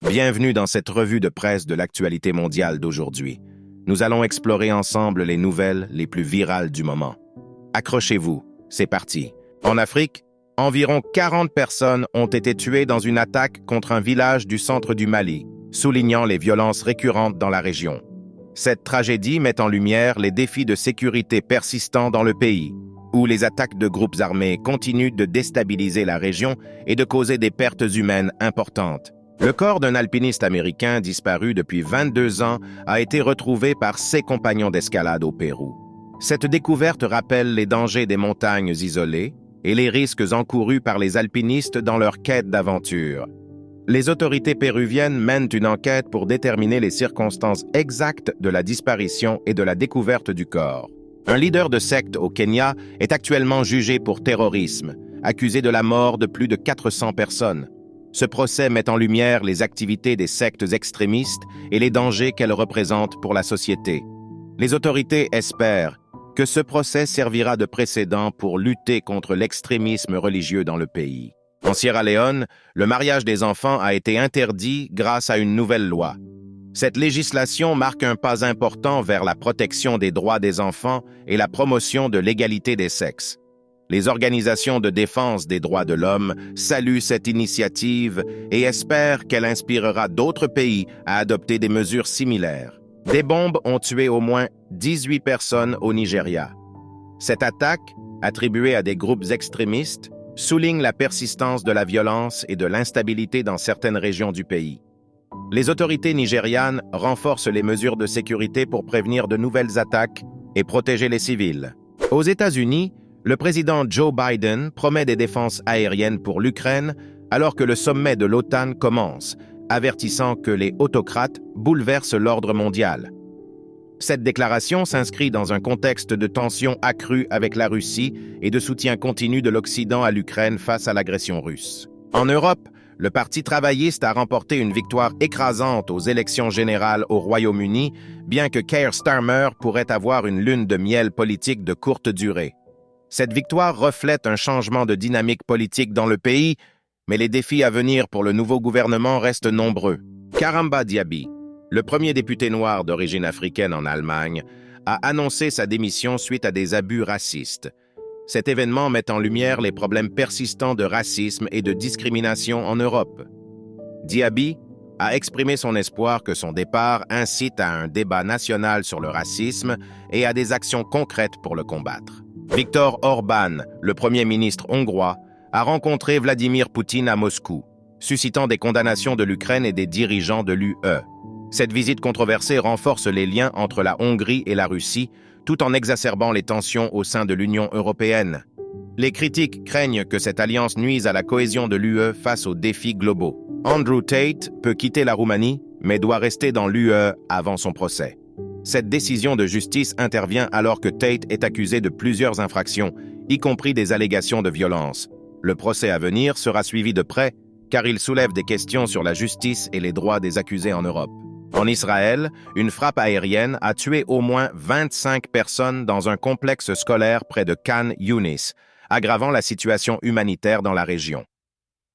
Bienvenue dans cette revue de presse de l'actualité mondiale d'aujourd'hui. Nous allons explorer ensemble les nouvelles les plus virales du moment. Accrochez-vous, c'est parti. En Afrique, environ 40 personnes ont été tuées dans une attaque contre un village du centre du Mali, soulignant les violences récurrentes dans la région. Cette tragédie met en lumière les défis de sécurité persistants dans le pays, où les attaques de groupes armés continuent de déstabiliser la région et de causer des pertes humaines importantes. Le corps d'un alpiniste américain disparu depuis 22 ans a été retrouvé par ses compagnons d'escalade au Pérou. Cette découverte rappelle les dangers des montagnes isolées et les risques encourus par les alpinistes dans leur quête d'aventure. Les autorités péruviennes mènent une enquête pour déterminer les circonstances exactes de la disparition et de la découverte du corps. Un leader de secte au Kenya est actuellement jugé pour terrorisme, accusé de la mort de plus de 400 personnes. Ce procès met en lumière les activités des sectes extrémistes et les dangers qu'elles représentent pour la société. Les autorités espèrent que ce procès servira de précédent pour lutter contre l'extrémisme religieux dans le pays. En Sierra Leone, le mariage des enfants a été interdit grâce à une nouvelle loi. Cette législation marque un pas important vers la protection des droits des enfants et la promotion de l'égalité des sexes. Les organisations de défense des droits de l'homme saluent cette initiative et espèrent qu'elle inspirera d'autres pays à adopter des mesures similaires. Des bombes ont tué au moins 18 personnes au Nigeria. Cette attaque, attribuée à des groupes extrémistes, souligne la persistance de la violence et de l'instabilité dans certaines régions du pays. Les autorités nigérianes renforcent les mesures de sécurité pour prévenir de nouvelles attaques et protéger les civils. Aux États-Unis, le président Joe Biden promet des défenses aériennes pour l'Ukraine alors que le sommet de l'OTAN commence, avertissant que les autocrates bouleversent l'ordre mondial. Cette déclaration s'inscrit dans un contexte de tensions accrues avec la Russie et de soutien continu de l'Occident à l'Ukraine face à l'agression russe. En Europe, le Parti travailliste a remporté une victoire écrasante aux élections générales au Royaume-Uni, bien que Keir Starmer pourrait avoir une lune de miel politique de courte durée. Cette victoire reflète un changement de dynamique politique dans le pays, mais les défis à venir pour le nouveau gouvernement restent nombreux. Karamba Diaby, le premier député noir d'origine africaine en Allemagne, a annoncé sa démission suite à des abus racistes. Cet événement met en lumière les problèmes persistants de racisme et de discrimination en Europe. Diaby a exprimé son espoir que son départ incite à un débat national sur le racisme et à des actions concrètes pour le combattre. Viktor Orbán, le Premier ministre hongrois, a rencontré Vladimir Poutine à Moscou, suscitant des condamnations de l'Ukraine et des dirigeants de l'UE. Cette visite controversée renforce les liens entre la Hongrie et la Russie, tout en exacerbant les tensions au sein de l'Union européenne. Les critiques craignent que cette alliance nuise à la cohésion de l'UE face aux défis globaux. Andrew Tate peut quitter la Roumanie, mais doit rester dans l'UE avant son procès. Cette décision de justice intervient alors que Tate est accusé de plusieurs infractions, y compris des allégations de violence. Le procès à venir sera suivi de près, car il soulève des questions sur la justice et les droits des accusés en Europe. En Israël, une frappe aérienne a tué au moins 25 personnes dans un complexe scolaire près de Khan Younis, aggravant la situation humanitaire dans la région.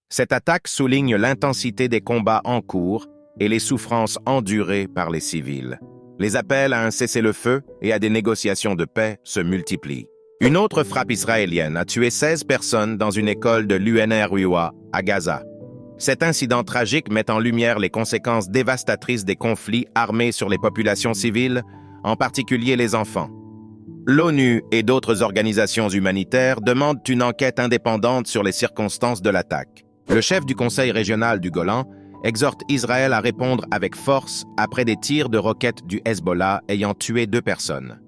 Cette attaque souligne l'intensité des combats en cours et les souffrances endurées par les civils. Les appels à un cessez-le-feu et à des négociations de paix se multiplient. Une autre frappe israélienne a tué 16 personnes dans une école de l'UNRWA à Gaza. Cet incident tragique met en lumière les conséquences dévastatrices des conflits armés sur les populations civiles, en particulier les enfants. L'ONU et d'autres organisations humanitaires demandent une enquête indépendante sur les circonstances de l'attaque. Le chef du Conseil régional du Golan exhorte Israël à répondre avec force après des tirs de roquettes du Hezbollah ayant tué 2 personnes.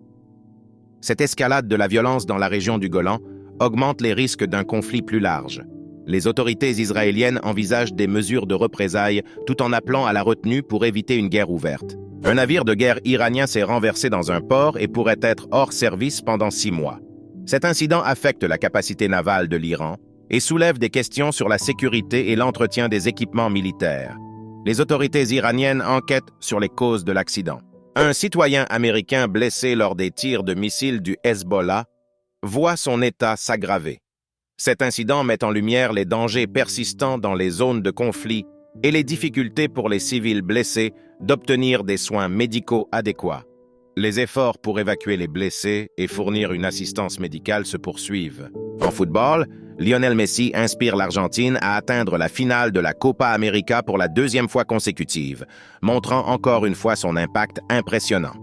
Cette escalade de la violence dans la région du Golan augmente les risques d'un conflit plus large. Les autorités israéliennes envisagent des mesures de représailles tout en appelant à la retenue pour éviter une guerre ouverte. Un navire de guerre iranien s'est renversé dans un port et pourrait être hors service pendant 6 mois. Cet incident affecte la capacité navale de l'Iran et soulève des questions sur la sécurité et l'entretien des équipements militaires. Les autorités iraniennes enquêtent sur les causes de l'accident. Un citoyen américain blessé lors des tirs de missiles du Hezbollah voit son état s'aggraver. Cet incident met en lumière les dangers persistants dans les zones de conflit et les difficultés pour les civils blessés d'obtenir des soins médicaux adéquats. Les efforts pour évacuer les blessés et fournir une assistance médicale se poursuivent. En football, Lionel Messi inspire l'Argentine à atteindre la finale de la Copa América pour la deuxième fois consécutive, montrant encore une fois son impact impressionnant.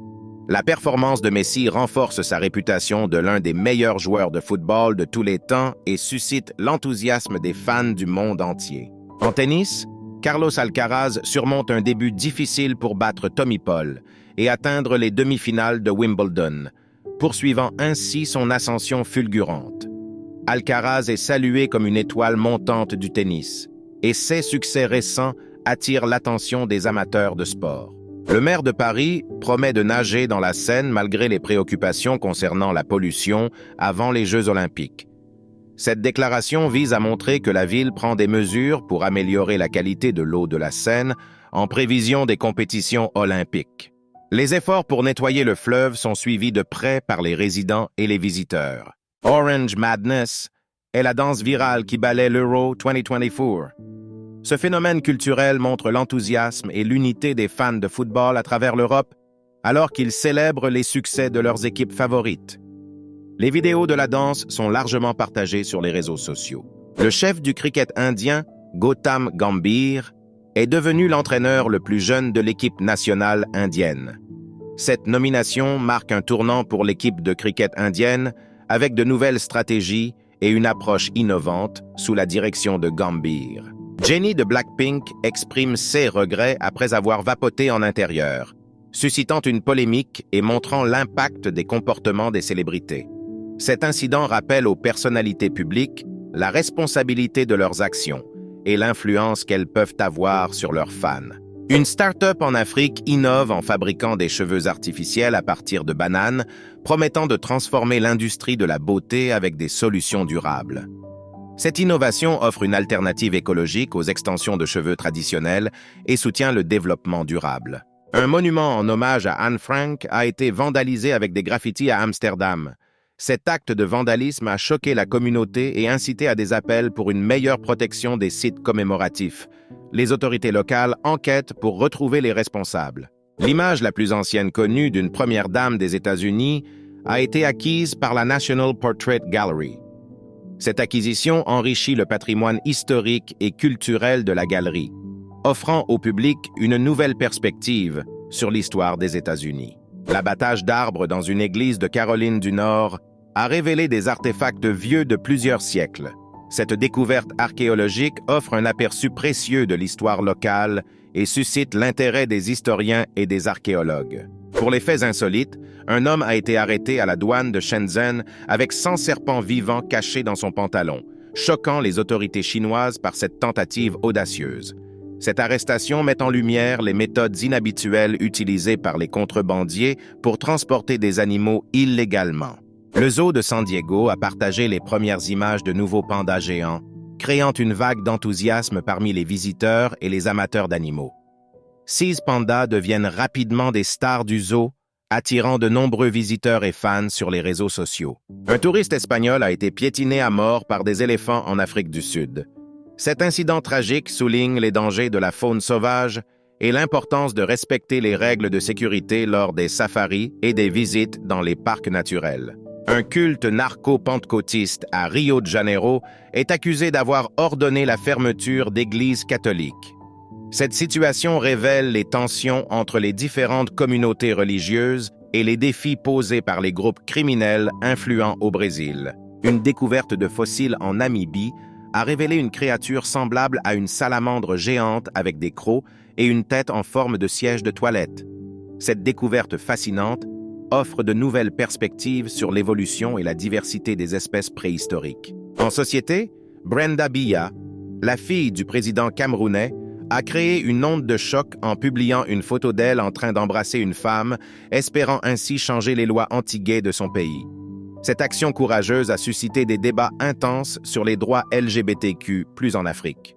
La performance de Messi renforce sa réputation de l'un des meilleurs joueurs de football de tous les temps et suscite l'enthousiasme des fans du monde entier. En tennis, Carlos Alcaraz surmonte un début difficile pour battre Tommy Paul et atteindre les demi-finales de Wimbledon, poursuivant ainsi son ascension fulgurante. Alcaraz est salué comme une étoile montante du tennis, et ses succès récents attirent l'attention des amateurs de sport. Le maire de Paris promet de nager dans la Seine malgré les préoccupations concernant la pollution avant les Jeux olympiques. Cette déclaration vise à montrer que la ville prend des mesures pour améliorer la qualité de l'eau de la Seine en prévision des compétitions olympiques. Les efforts pour nettoyer le fleuve sont suivis de près par les résidents et les visiteurs. Orange Madness est la danse virale qui balaie l'Euro 2024. Ce phénomène culturel montre l'enthousiasme et l'unité des fans de football à travers l'Europe alors qu'ils célèbrent les succès de leurs équipes favorites. Les vidéos de la danse sont largement partagées sur les réseaux sociaux. Le chef du cricket indien, Gautam Gambhir, est devenu l'entraîneur le plus jeune de l'équipe nationale indienne. Cette nomination marque un tournant pour l'équipe de cricket indienne avec de nouvelles stratégies et une approche innovante sous la direction de Gambhir. Jennie de Blackpink exprime ses regrets après avoir vapoté en intérieur, suscitant une polémique et montrant l'impact des comportements des célébrités. Cet incident rappelle aux personnalités publiques la responsabilité de leurs actions et l'influence qu'elles peuvent avoir sur leurs fans. Une start-up en Afrique innove en fabriquant des cheveux artificiels à partir de bananes, promettant de transformer l'industrie de la beauté avec des solutions durables. Cette innovation offre une alternative écologique aux extensions de cheveux traditionnelles et soutient le développement durable. Un monument en hommage à Anne Frank a été vandalisé avec des graffitis à Amsterdam. Cet acte de vandalisme a choqué la communauté et incité à des appels pour une meilleure protection des sites commémoratifs. Les autorités locales enquêtent pour retrouver les responsables. L'image la plus ancienne connue d'une première dame des États-Unis a été acquise par la National Portrait Gallery. Cette acquisition enrichit le patrimoine historique et culturel de la galerie, offrant au public une nouvelle perspective sur l'histoire des États-Unis. L'abattage d'arbres dans une église de Caroline du Nord a révélé des artefacts vieux de plusieurs siècles. Cette découverte archéologique offre un aperçu précieux de l'histoire locale et suscite l'intérêt des historiens et des archéologues. Pour les faits insolites, un homme a été arrêté à la douane de Shenzhen avec 100 serpents vivants cachés dans son pantalon, choquant les autorités chinoises par cette tentative audacieuse. Cette arrestation met en lumière les méthodes inhabituelles utilisées par les contrebandiers pour transporter des animaux illégalement. Le zoo de San Diego a partagé les premières images de nouveaux pandas géants, créant une vague d'enthousiasme parmi les visiteurs et les amateurs d'animaux. 6 pandas deviennent rapidement des stars du zoo, attirant de nombreux visiteurs et fans sur les réseaux sociaux. Un touriste espagnol a été piétiné à mort par des éléphants en Afrique du Sud. Cet incident tragique souligne les dangers de la faune sauvage et l'importance de respecter les règles de sécurité lors des safaris et des visites dans les parcs naturels. Un culte narco-pentecôtiste à Rio de Janeiro est accusé d'avoir ordonné la fermeture d'églises catholiques. Cette situation révèle les tensions entre les différentes communautés religieuses et les défis posés par les groupes criminels influents au Brésil. Une découverte de fossiles en Namibie a révélé une créature semblable à une salamandre géante avec des crocs et une tête en forme de siège de toilette. Cette découverte fascinante offre de nouvelles perspectives sur l'évolution et la diversité des espèces préhistoriques. En société, Brenda Biya, la fille du président camerounais, a créé une onde de choc en publiant une photo d'elle en train d'embrasser une femme, espérant ainsi changer les lois anti-gays de son pays. Cette action courageuse a suscité des débats intenses sur les droits LGBTQ+ en Afrique.